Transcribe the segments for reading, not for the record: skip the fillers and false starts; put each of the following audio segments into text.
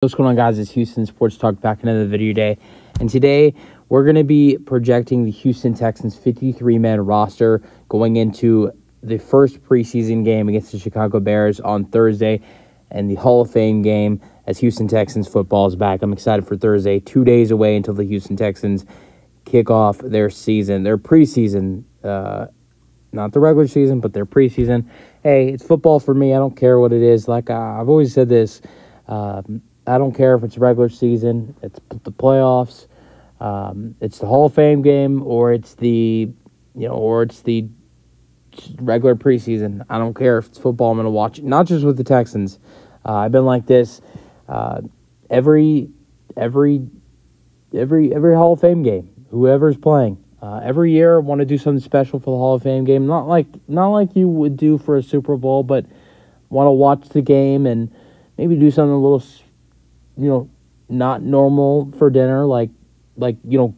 What's going on, guys? It's Houston Sports Talk back another video day. And today we're going to be projecting the Houston Texans 53-man roster going into the first preseason game against the Chicago Bears on Thursday and the Hall of Fame game as Houston Texans football is back. I'm excited for Thursday, 2 days away until the Houston Texans kick off their season, their preseason, not the regular season, but their preseason. Hey, it's football for me. I don't care what it is. Like I've always said this, I don't care if it's regular season, it's the playoffs, it's the Hall of Fame game, or it's the regular preseason. I don't care if it's football. I'm going to watch it. Not just with the Texans. I've been like this every Hall of Fame game. Whoever's playing, every year, I want to do something special for the Hall of Fame game. Not like you would do for a Super Bowl, but want to watch the game and maybe do something a little, not normal for dinner, like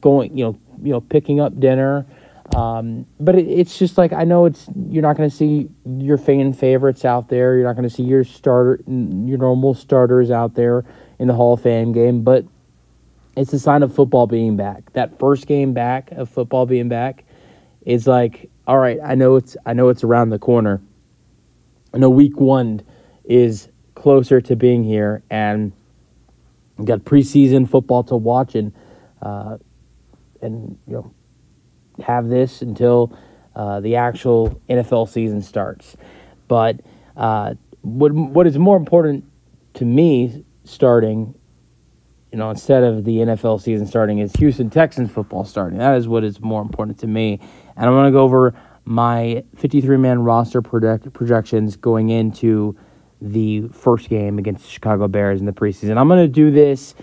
going, picking up dinner. But it's just like, I know you're not going to see your fan favorites out there. You're not going to see your normal starters out there in the Hall of Fame game, but it's a sign of football being back. That first game back of football being back is like, all right, I know it's around the corner. I know week 1 is closer to being here, and we got preseason football to watch and have this until the actual NFL season starts. But what is more important to me starting, instead of the NFL season starting, is Houston Texans football starting. That is what is more important to me. And I'm going to go over my 53-man roster projections going into the first game against the Chicago Bears in the preseason. I'm going to do this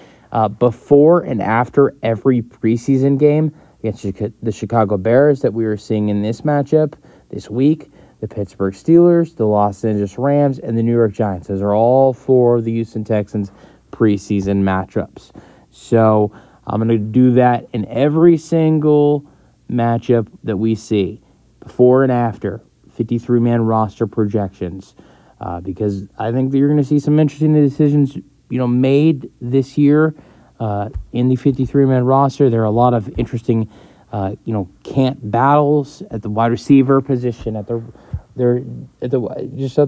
before and after every preseason game against the Chicago Bears that we are seeing in this matchup this week, the Pittsburgh Steelers, the Los Angeles Rams, and the New York Giants. Those are all for the Houston Texans preseason matchups. So I'm going to do that in every single matchup that we see, before and after 53-man roster projections, because I think that you're going to see some interesting decisions, made this year in the 53-man roster. There are a lot of interesting, camp battles at the wide receiver position, at the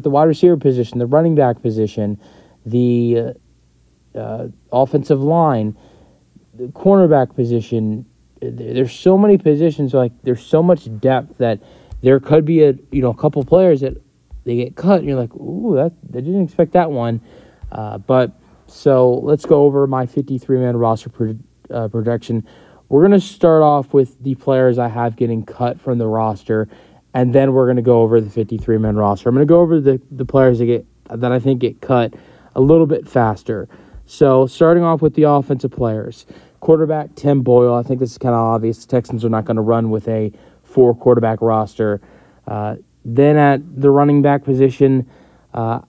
wide receiver position, the running back position, the offensive line, the cornerback position. There's so many positions, there's so much depth that there could be a couple players that they get cut, and you're like, ooh, I didn't expect that one. So let's go over my 53-man roster projection. We're going to start off with the players I have getting cut from the roster, and then we're going to go over the 53-man roster. I'm going to go over the players that I think get cut a little bit faster. So starting off with the offensive players. Quarterback, Tim Boyle. I think this is kind of obvious. The Texans are not going to run with a 4-quarterback roster. Then at the running back position, I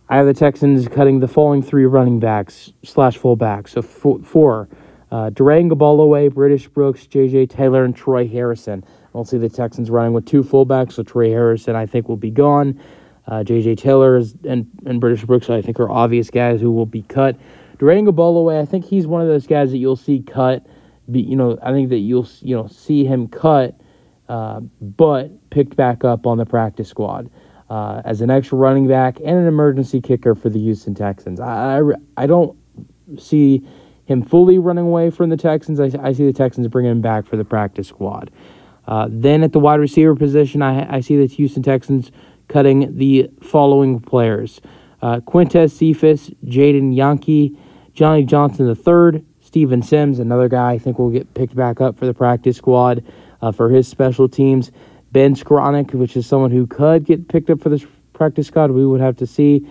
have the Texans cutting the following 3 running backs / fullbacks. So 4, Durang Gaboloway, British Brooks, J.J. Taylor, and Troy Harrison. I don't see the Texans running with 2 fullbacks, so Troy Harrison I think will be gone. J.J. Taylor and British Brooks I think are obvious guys who will be cut. Durang Gaboloway, I think he's one of those guys that you'll see cut. I think that you'll see him cut, but picked back up on the practice squad as an extra running back and an emergency kicker for the Houston Texans. I don't see him fully running away from the Texans. I see the Texans bringing him back for the practice squad. Then at the wide receiver position, I see the Houston Texans cutting the following players. Quintez Cephas, Jaden Yankee, Johnny Johnson III, Steven Sims, another guy I think will get picked back up for the practice squad for his special teams. Ben Skowronek, which is someone who could get picked up for this practice squad. We would have to see.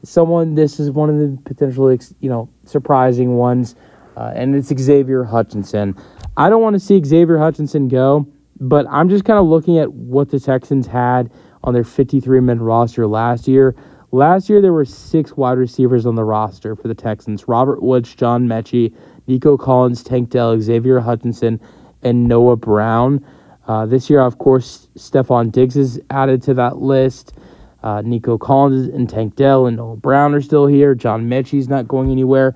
This is one of the potentially, surprising ones, and it's Xavier Hutchinson. I don't want to see Xavier Hutchinson go, but I'm just kind of looking at what the Texans had on their 53-man roster last year. Last year, there were 6 wide receivers on the roster for the Texans: Robert Woods, John Mechie, Nico Collins, Tank Dell, Xavier Hutchinson, and Noah Brown. This year, of course, Stephon Diggs is added to that list. Nico Collins and Tank Dell and Noah Brown are still here. John Mechie's not going anywhere.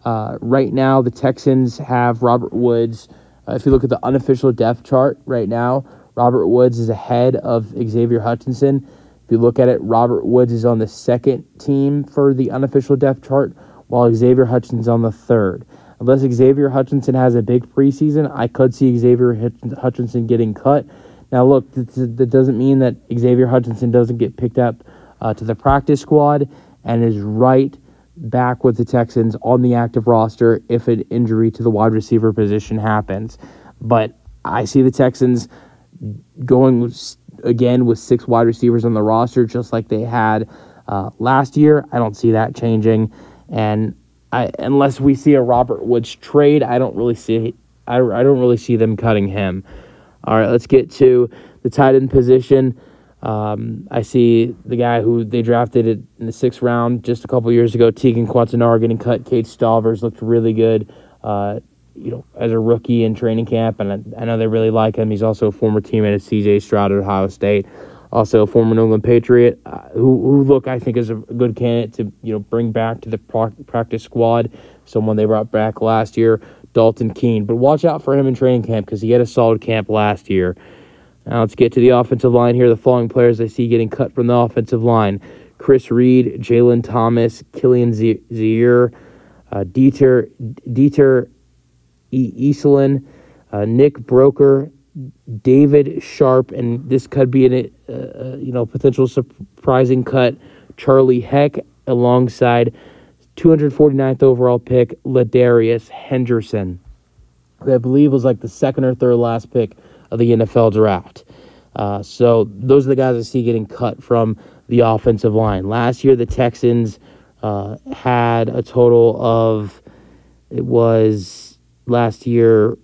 Right now, the Texans have Robert Woods. If you look at the unofficial depth chart right now, Robert Woods is ahead of Xavier Hutchinson. If you look at it, Robert Woods is on the second team for the unofficial depth chart, while Xavier Hutchinson's on the third. Unless Xavier Hutchinson has a big preseason, I could see Xavier Hutchinson getting cut. Now, look, that doesn't mean that Xavier Hutchinson doesn't get picked up to the practice squad and is right back with the Texans on the active roster if an injury to the wide receiver position happens. But I see the Texans going again with 6 wide receivers on the roster, just like they had last year. I don't see that changing, and unless we see a Robert Woods trade, I don't really see them cutting him. All right, let's get to the tight end position. I see the guy who they drafted in the 6th round just a couple years ago, Tegan Quantanar, getting cut. Cade Stalvers looked really good, as a rookie in training camp, and I know they really like him. He's also a former teammate of C.J. Stroud at Ohio State, also a former New England Patriot, who I think is a good candidate to bring back to the practice squad. Someone they brought back last year, Dalton Keene. But watch out for him in training camp because he had a solid camp last year. Now let's get to the offensive line here. The following players I see getting cut from the offensive line: Chris Reed, Jalen Thomas, Killian Zier, Dieter Easelin, Nick Broker, David Sharp, and this could be a potential surprising cut, Charlie Heck, alongside 249th overall pick Ladarius Henderson, that I believe was like the second or third last pick of the NFL draft. So those are the guys I see getting cut from the offensive line. Last year, the Texans had a total of, last year,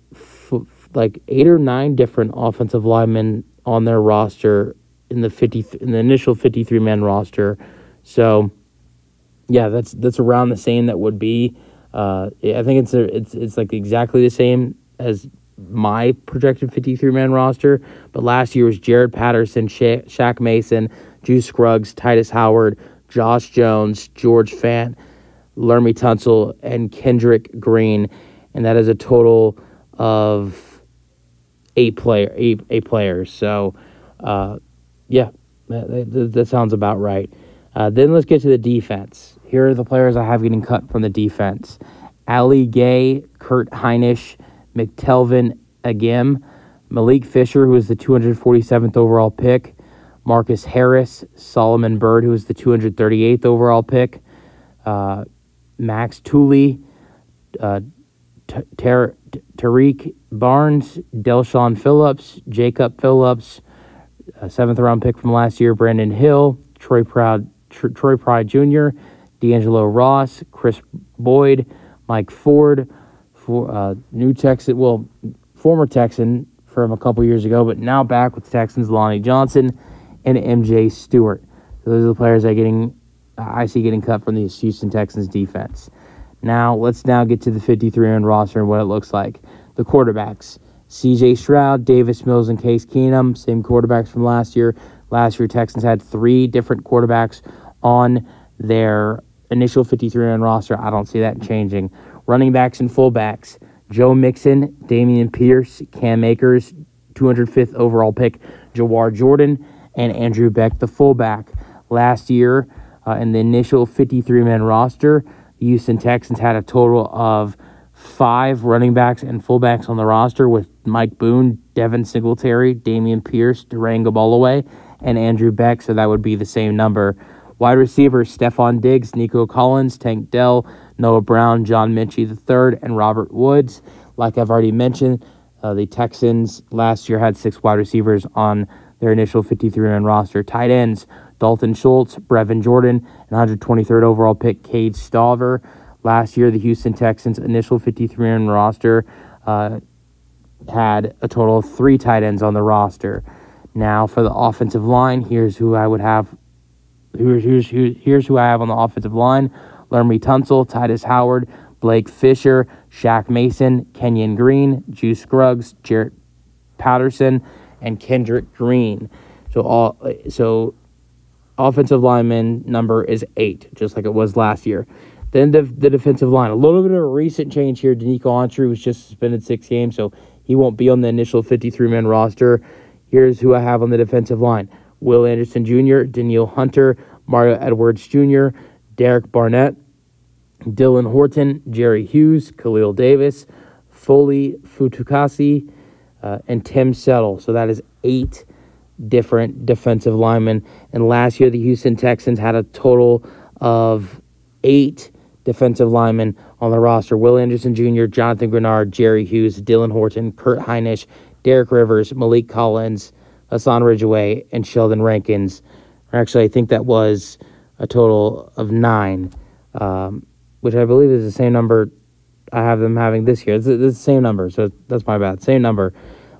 like 8 or 9 different offensive linemen on their roster in the initial 53-man roster. So, yeah, that's around the same that would be. I think it's like exactly the same as my projected 53-man roster. But last year was Jared Patterson, Shaq Mason, Juice Scruggs, Titus Howard, Josh Jones, George Fant, Lermy Tunsil, and Kendrick Green, and that is a total of 8 players. So, that sounds about right. Then let's get to the defense. Here are the players I have getting cut from the defense: Ali Gay, Kurt Heinisch, McTelvin Agim, Malik Fisher, who is the 247th overall pick, Marcus Harris, Solomon Byrd, who is the 238th overall pick, Max Tooley, Tariq Barnes, Delshawn Phillips, Jacob Phillips, 7th round pick from last year, Brandon Hill, Troy Pride Jr., D'Angelo Ross, Chris Boyd, Mike Ford, former Texan from a couple years ago, but now back with the Texans, Lonnie Johnson, and MJ Stewart. So those are the players I see getting cut from the Houston Texans defense. Now, let's get to the 53-man roster and what it looks like. The quarterbacks: C.J. Stroud, Davis Mills, and Case Keenum, same quarterbacks from last year. Last year, Texans had 3 different quarterbacks on their initial 53-man roster. I don't see that changing. Running backs and fullbacks: Joe Mixon, Damian Pierce, Cam Akers, 205th overall pick, Jawar Jordan, and Andrew Beck, the fullback. Last year, in the initial 53-man roster, the Houston Texans had a total of 5 running backs and fullbacks on the roster, with Mike Boone, Devin Singletary, Damian Pierce, Durango Bollaway, and Andrew Beck, so that would be the same number. Wide receivers: Stephon Diggs, Nico Collins, Tank Dell, Noah Brown, John Minchie III, and Robert Woods. Like I've already mentioned, the Texans last year had 6 wide receivers on their initial 53-man roster. Tight ends: Dalton Schultz, Brevin Jordan, and 123rd overall pick, Cade Stover. Last year, the Houston Texans' initial 53-man roster had a total of 3 tight ends on the roster. Now, for the offensive line, here's who I would have. Here's who I have on the offensive line: Lermy Tunsil, Titus Howard, Blake Fisher, Shaq Mason, Kenyon Green, Juice Scruggs, Jarrett Patterson, and Kendrick Green. So offensive lineman number is 8, just like it was last year. Then the defensive line. A little bit of a recent change here. Danico Autry was just suspended 6 games, so he won't be on the initial 53-man roster. Here's who I have on the defensive line. Will Anderson Jr., Danielle Hunter, Mario Edwards Jr., Derek Barnett, Dylan Horton, Jerry Hughes, Khalil Davis, Foley Futukasi, and Tim Settle. So that is 8 different defensive linemen. And last year, the Houston Texans had a total of 8 defensive linemen on the roster. Will Anderson Jr., Jonathan Grenard, Jerry Hughes, Dylan Horton, Kurt Heinisch, Derek Rivers, Malik Collins, Hassan Ridgeway, and Sheldon Rankins. Actually, I think that was a total of 9, which I believe is the same number I have them having this year. It's the same number, so that's my bad. Same number.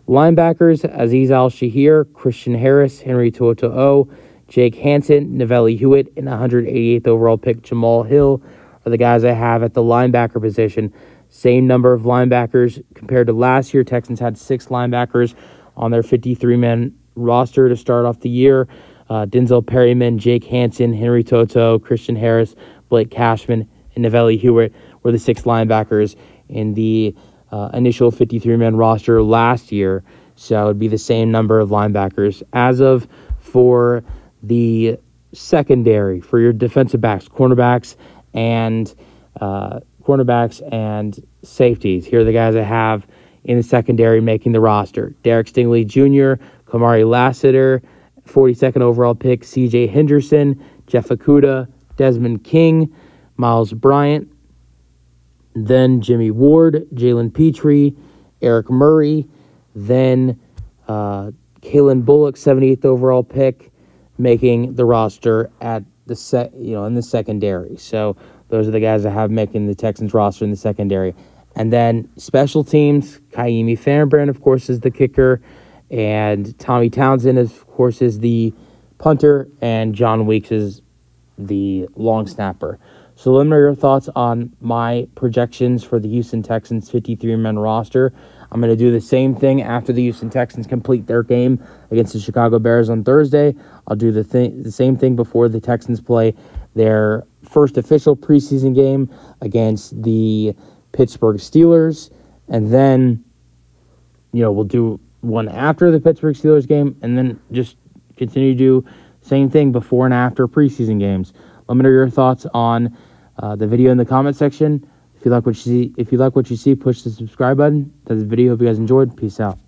Linebackers, Azeez Al-Shahir, Christian Harris, Henry To'oTo'o, Jake Hansen, Novelli Hewitt, and 188th overall pick Jamal Hill are the guys I have at the linebacker position. Same number of linebackers compared to last year. Texans had 6 linebackers on their 53-man roster to start off the year. Denzel Perryman, Jake Hansen, Henry To'oTo'o, Christian Harris, Blake Cashman, and Novelli Hewitt were the 6 linebackers in the initial 53-man roster last year. So it would be the same number of linebackers. As of for the secondary, for your defensive backs, cornerbacks and safeties, here are the guys I have in the secondary making the roster. Derek Stingley Jr., Kamari Lassiter, 42nd overall pick, C.J. Henderson, Jeff Okudah, Desmond King, Miles Bryant, then Jimmy Ward, Jalen Petrie, Eric Murray, then Kalen Bullock, 78th overall pick, making the roster at the in the secondary. So those are the guys I have making the Texans roster in the secondary. And then special teams, Kaimi Fairbairn, of course, is the kicker, and Tommy Townsend, of course, is the punter, and John Weeks is the long snapper. So let me know your thoughts on my projections for the Houston Texans 53-man roster. I'm going to do the same thing after the Houston Texans complete their game against the Chicago Bears on Thursday. I'll do the same thing before the Texans play their first official preseason game against the Pittsburgh Steelers. And then, we'll do one after the Pittsburgh Steelers game, and then just continue to do the same thing before and after preseason games. Let me know your thoughts on the video in the comment section. If you like what you see, push the subscribe button to the video. Hope you guys enjoyed. Peace out.